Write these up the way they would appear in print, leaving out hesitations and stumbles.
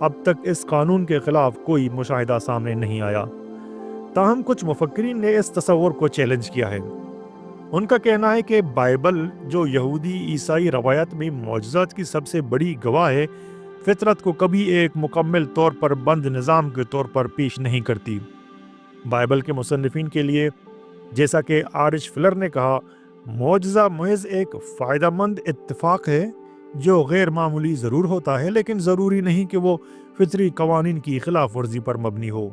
اب تک اس قانون کے خلاف کوئی مشاہدہ سامنے نہیں آیا، تاہم کچھ مفکرین نے اس تصور کو چیلنج کیا ہے۔ ان کا کہنا ہے کہ بائبل، جو یہودی عیسائی روایات میں معجزات کی سب سے بڑی گواہ ہے، فطرت کو کبھی ایک مکمل طور پر بند نظام کے طور پر پیش نہیں کرتی۔ بائبل کے مصنفین کے لیے، جیسا کہ آرچ فلر نے کہا، معجزہ محض ایک فائدہ مند اتفاق ہے جو غیر معمولی ضرور ہوتا ہے، لیکن ضروری نہیں کہ وہ فطری قوانین کی خلاف ورزی پر مبنی ہو۔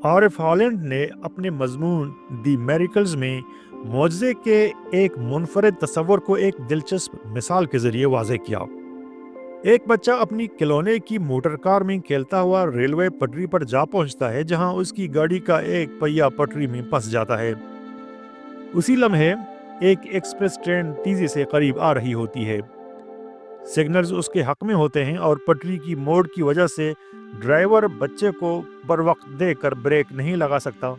عارف ہالینڈ نے اپنے مضمون دی میریکلز میں معجزے کے ایک منفرد تصور کو ایک دلچسپ مثال کے ذریعے واضح کیا۔ ایک بچہ اپنی کھلونے کی موٹر کار میں کھیلتا ہوا ریلوے پٹری پر جا پہنچتا ہے، جہاں اس کی گاڑی کا ایک پہیہ پٹری میں پھنس جاتا ہے۔ اسی لمحے ایک ایکسپریس ٹرین تیزی سے قریب آ رہی ہوتی ہے۔ سگنلز اس کے حق میں ہوتے ہیں اور پٹری کی موڑ کی وجہ سے ڈرائیور بچے کو بروقت دیکھ کر بریک نہیں لگا سکتا۔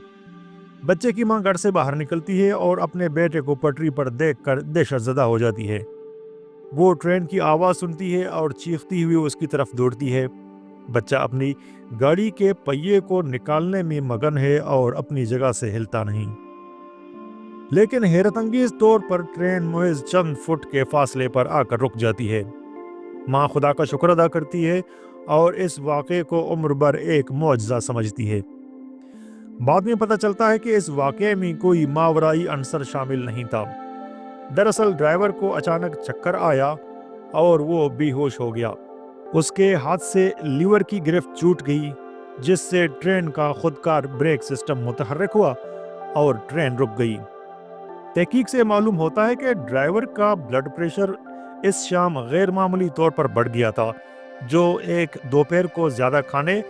بچے کی ماں گھر سے باہر نکلتی ہے اور اپنے بیٹے کو پٹری پر دیکھ کر دہشت زدہ ہو جاتی ہے۔ وہ ٹرین کی آواز سنتی ہے اور چیختی ہوئی اس کی طرف دوڑتی ہے۔ بچہ اپنی گاڑی کے پہیے کو نکالنے میں مگن ہے اور اپنی جگہ سے ہلتا نہیں۔ لیکن حیرت انگیز طور پر ٹرین محض چند فٹ کے فاصلے پر آ کر رک جاتی ہے۔ ماں خدا کا شکر ادا کرتی ہے اور اس واقعے کو عمر بھر ایک معجزہ سمجھتی ہے۔ بعد میں پتہ چلتا ہے کہ اس واقعے میں کوئی ماورائی عنصر شامل نہیں تھا۔ دراصل ڈرائیور کو اچانک چکر آیا اور وہ بے ہوش ہو گیا۔ اس کے ہاتھ سے لیور کی گرفت چھوٹ گئی، جس سے ٹرین کا خودکار بریک سسٹم متحرک ہوا اور ٹرین رک گئی۔ تحقیق سے معلوم ہوتا ہے کہ ڈرائیور کا بلڈ پریشر اس شام غیر معمولی طور پر بڑھ گیا تھا، جو ایک دوپہر کو زیادہ کھانے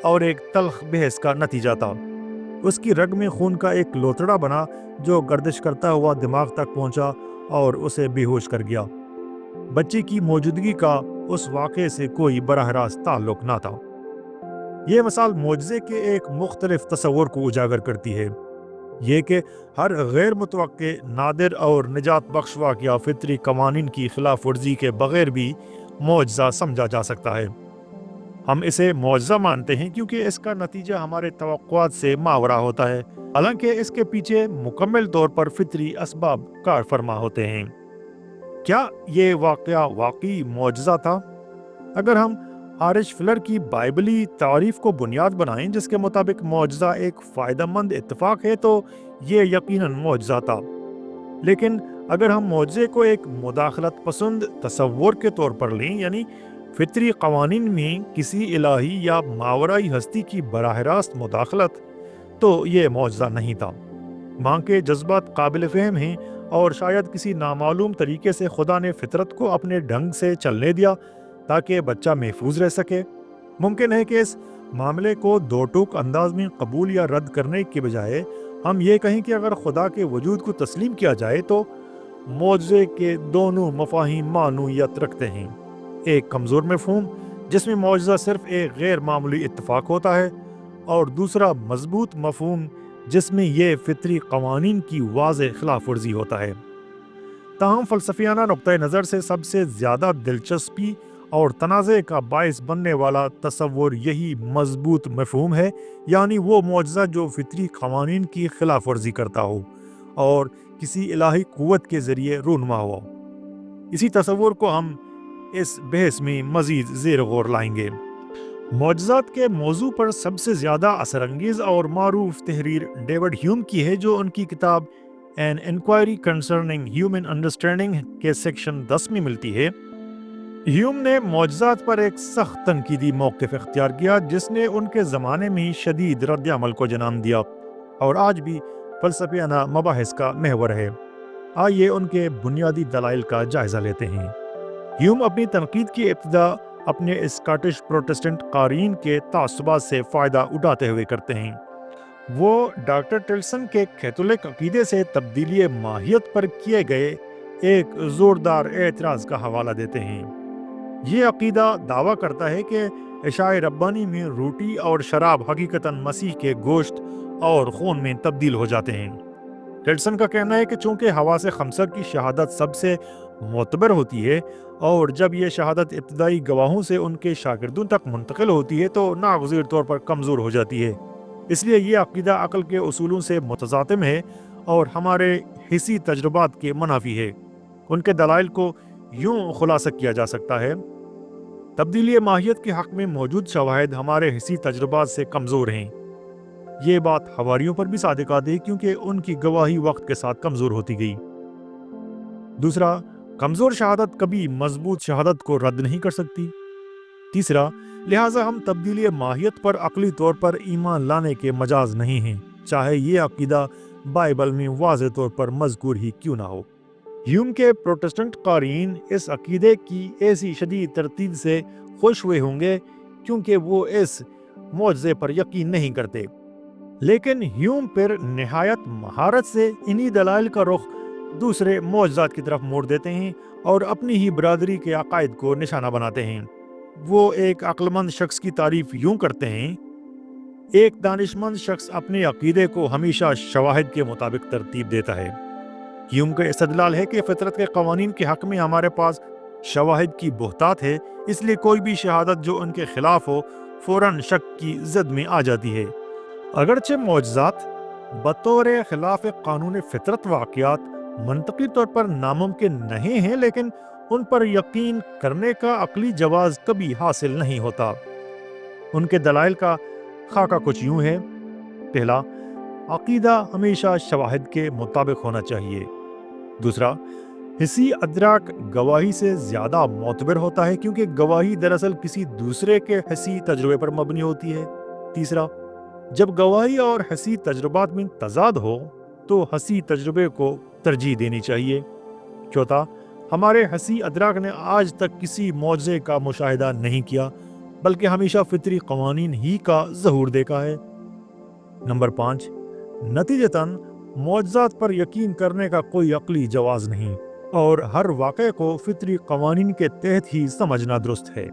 اور ایک تلخ بحث کا نتیجہ تھا۔ اس کی رگ میں خون کا ایک لوتڑا بنا جو گردش کرتا ہوا دماغ تک پہنچا اور اسے بے ہوش کر گیا۔ بچے کی موجودگی کا اس واقعے سے کوئی براہ راست تعلق نہ تھا۔ یہ مثال معجزے کے ایک مختلف تصور کو اجاگر کرتی ہے، یہ کہ ہر غیر متوقع، نادر اور نجات بخش واقعہ فطری قوانین کی خلاف ورزی کے بغیر بھی معجزہ سمجھا جا سکتا ہے۔ ہم اسے معجزہ مانتے ہیں کیونکہ اس کا نتیجہ ہمارے توقعات سے ماورا ہوتا ہے، حالانکہ اس کے پیچھے مکمل طور پر فطری اسباب کار فرما ہوتے ہیں۔ کیا یہ واقعہ واقعی معجزہ تھا؟ اگر ہم آرچ فلر کی بائبلی تعریف کو بنیاد بنائیں، جس کے مطابق معجزہ ایک فائدہ مند اتفاق ہے، تو یہ یقیناً معجزہ تھا۔ لیکن اگر ہم معجزے کو ایک مداخلت پسند تصور کے طور پر لیں، یعنی فطری قوانین میں کسی الہی یا ماورائی ہستی کی براہ راست مداخلت، تو یہ معجزہ نہیں تھا۔ ماں کے جذبات قابل فہم ہیں، اور شاید کسی نامعلوم طریقے سے خدا نے فطرت کو اپنے ڈھنگ سے چلنے دیا تاکہ بچہ محفوظ رہ سکے۔ ممکن ہے کہ اس معاملے کو دو ٹوک انداز میں قبول یا رد کرنے کے بجائے ہم یہ کہیں کہ اگر خدا کے وجود کو تسلیم کیا جائے تو معجزے کے دونوں مفاہیم معنویت رکھتے ہیں۔ ایک کمزور مفہوم جس میں معجزہ صرف ایک غیر معمولی اتفاق ہوتا ہے، اور دوسرا مضبوط مفہوم جس میں یہ فطری قوانین کی واضح خلاف ورزی ہوتا ہے۔ تاہم فلسفیانہ نقطۂ نظر سے سب سے زیادہ دلچسپی اور تنازع کا باعث بننے والا تصور یہی مضبوط مفہوم ہے، یعنی وہ معجزہ جو فطری قوانین کی خلاف ورزی کرتا ہو اور کسی الہی قوت کے ذریعے رونما ہو۔ اسی تصور کو ہم اس بحث میں مزید زیر غور لائیں گے۔ معجزات کے موضوع پر سب سے زیادہ اثر انگیز اور معروف تحریر ڈیوڈ ہیوم کی ہے، جو ان کی کتاب An Inquiry Concerning Human Understanding کے سیکشن 10 میں ملتی ہے۔ ہیوم نے معجزات پر ایک سخت تنقیدی موقف اختیار کیا، جس نے ان کے زمانے میں شدید رد عمل کو جنم دیا اور آج بھی فلسفیانہ مباحث کا محور ہے۔ آئیے ان کے بنیادی دلائل کا جائزہ لیتے ہیں۔ ہیوم اپنی تنقید کی ابتدا اپنے اسکاٹش پروٹسٹنٹ قارئین کے تعصبات سے فائدہ اٹھاتے ہوئے کرتے ہیں۔ وہ ڈاکٹر ٹلسن کے کیتھولک عقیدے سے تبدیلی ماہیت پر کیے گئے ایک زوردار اعتراض کا حوالہ دیتے ہیں۔ یہ عقیدہ دعویٰ کرتا ہے کہ عشاء ربانی میں روٹی اور شراب حقیقتاً مسیح کے گوشت اور خون میں تبدیل ہو جاتے ہیں۔ ٹلسن کا کہنا ہے کہ چونکہ حواس خمسہ کی شہادت سب سے معتبر ہوتی ہے اور جب یہ شہادت ابتدائی گواہوں سے ان کے شاگردوں تک منتقل ہوتی ہے تو ناگزیر طور پر کمزور ہو جاتی ہے۔ اس لیے یہ عقیدہ عقل کے اصولوں سے متضادم ہے اور ہمارے حسی تجربات کے منافی ہے۔ ان کے دلائل کو یوں خلاصہ کیا جا سکتا ہے: تبدیلی ماہیت کے حق میں موجود شواہد ہمارے حسی تجربات سے کمزور ہیں۔ یہ بات حواریوں پر بھی صادق آتی ہے کیونکہ ان کی گواہی وقت کے ساتھ کمزور ہوتی گئی۔ دوسرا، کمزور شہادت کبھی مضبوط شہادت کو رد نہیں کر سکتی۔ تیسرا، لہٰذا ہم تبدیلی ماہیت پر عقلی طور پر ایمان لانے کے مجاز نہیں ہیں، چاہے یہ عقیدہ بائبل میں واضح طور پر مذکور ہی کیوں نہ ہو۔ ہیوم کے پروٹسٹنٹ قارئین اس عقیدے کی ایسی شدید تردید سے خوش ہوئے ہوں گے کیونکہ وہ اس معجزے پر یقین نہیں کرتے، لیکن ہیوم پھر نہایت مہارت سے انہی دلائل کا رخ دوسرے معجزات کی طرف موڑ دیتے ہیں اور اپنی ہی برادری کے عقائد کو نشانہ بناتے ہیں۔ وہ ایک عقل مند شخص کی تعریف یوں کرتے ہیں: ایک دانشمند شخص اپنے عقیدے کو ہمیشہ شواہد کے مطابق ترتیب دیتا ہے۔ ہیوم کا استدلال ہے کہ فطرت کے قوانین کے حق میں ہمارے پاس شواہد کی بہتات ہے، اس لیے کوئی بھی شہادت جو ان کے خلاف ہو فوراً شک کی زد میں آ جاتی ہے۔ اگرچہ معجزات بطور خلاف قانون فطرت واقعات منطقی طور پر ناممکن نہیں ہیں، لیکن ان پر یقین کرنے کا عقلی جواز کبھی حاصل نہیں ہوتا۔ ان کے دلائل کا خاکہ کچھ یوں ہے: پہلا، عقیدہ ہمیشہ شواہد کے مطابق ہونا چاہیے۔ دوسرا، حسی ادراک گواہی سے زیادہ معتبر ہوتا ہے کیونکہ گواہی دراصل کسی دوسرے کے حسی تجربے پر مبنی ہوتی ہے۔ تیسرا، جب گواہی اور حسی تجربات میں تضاد ہو تو حسی تجربے کو ترجیح دینی چاہیے۔ چوتھا، ہمارے حسی ادراک نے آج تک کسی معجزے کا مشاہدہ نہیں کیا بلکہ ہمیشہ فطری قوانین ہی کا ظہور دیکھا ہے۔ نمبر 5، نتیجتاً معجزات پر یقین کرنے کا کوئی عقلی جواز نہیں اور ہر واقعے کو فطری قوانین کے تحت ہی سمجھنا درست ہے۔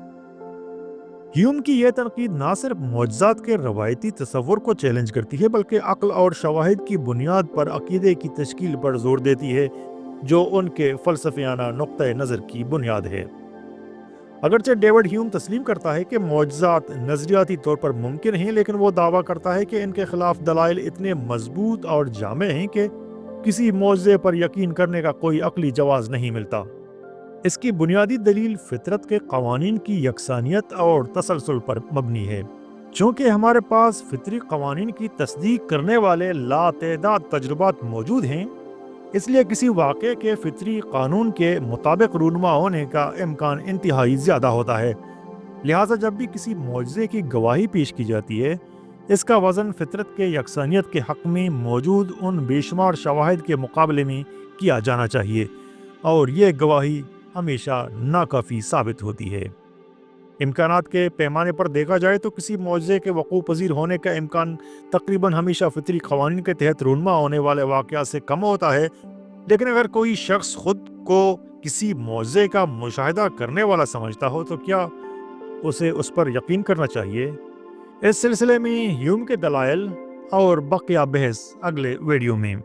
ہیوم کی یہ تنقید نہ صرف معجزات کے روایتی تصور کو چیلنج کرتی ہے بلکہ عقل اور شواہد کی بنیاد پر عقیدے کی تشکیل پر زور دیتی ہے، جو ان کے فلسفیانہ نقطۂ نظر کی بنیاد ہے۔ اگرچہ ڈیوڈ ہیوم تسلیم کرتا ہے کہ معجزات نظریاتی طور پر ممکن ہیں، لیکن وہ دعویٰ کرتا ہے کہ ان کے خلاف دلائل اتنے مضبوط اور جامع ہیں کہ کسی معجزے پر یقین کرنے کا کوئی عقلی جواز نہیں ملتا۔ اس کی بنیادی دلیل فطرت کے قوانین کی یکسانیت اور تسلسل پر مبنی ہے۔ چونکہ ہمارے پاس فطری قوانین کی تصدیق کرنے والے لاتعداد تجربات موجود ہیں، اس لیے کسی واقعے کے فطری قانون کے مطابق رونما ہونے کا امکان انتہائی زیادہ ہوتا ہے۔ لہٰذا جب بھی کسی معجزے کی گواہی پیش کی جاتی ہے، اس کا وزن فطرت کے یکسانیت کے حق میں موجود ان بے شمار شواہد کے مقابلے میں کیا جانا چاہیے، اور یہ گواہی ہمیشہ ناکافی ثابت ہوتی ہے۔ امکانات کے پیمانے پر دیکھا جائے تو کسی معجزے کے وقوع پذیر ہونے کا امکان تقریباً ہمیشہ فطری قوانین کے تحت رونما ہونے والے واقعات سے کم ہوتا ہے، لیکن اگر کوئی شخص خود کو کسی معجزے کا مشاہدہ کرنے والا سمجھتا ہو تو کیا اسے اس پر یقین کرنا چاہیے؟ اس سلسلے میں ہیوم کے دلائل اور بقیہ بحث اگلے ویڈیو میں۔